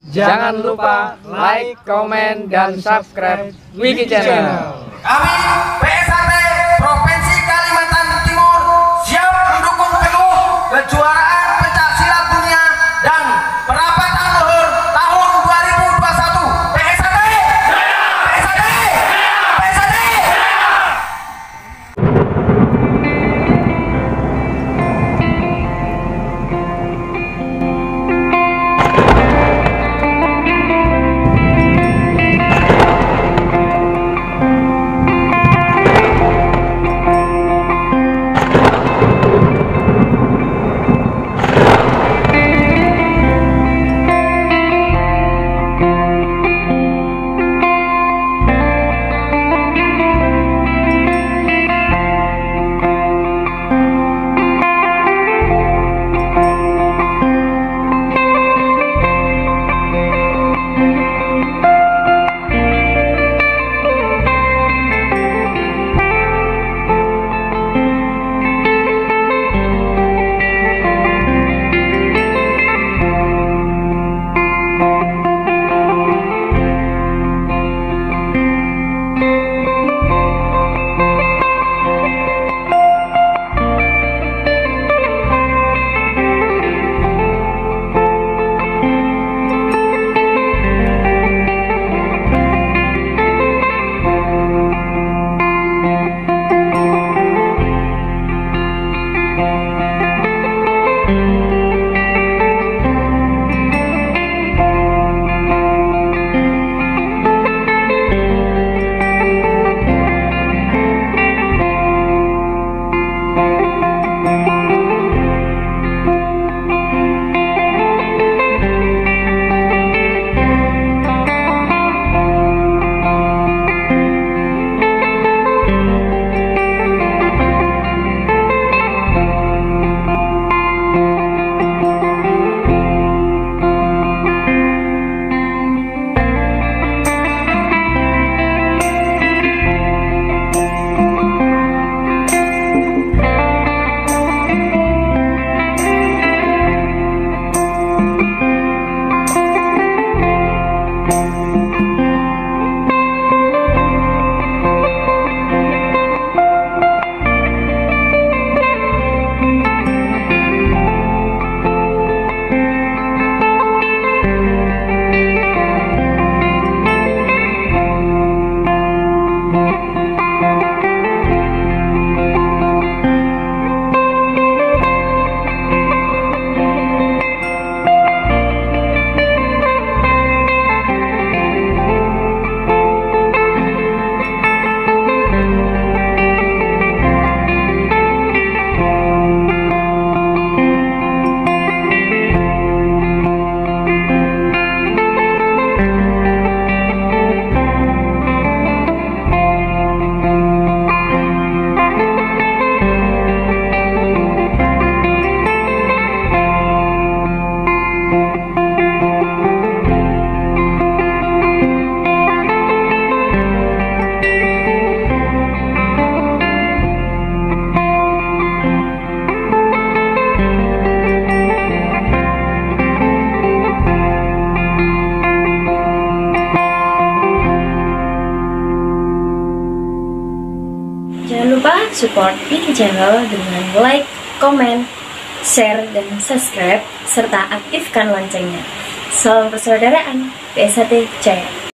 Jangan lupa like, komen, dan subscribe Wiki Channel. Kami PSAT Provinsi Kalimantan Timur siap mendukung penuh kejuaraan pencaksilat dunia dan perapatan luhur tahun 2021. PSAT! PSAT! PSAT! Jangan lupa support Wiki Channel dengan like, komen, share, dan subscribe, serta aktifkan loncengnya. Salam persaudaraan, PSAT Jaya.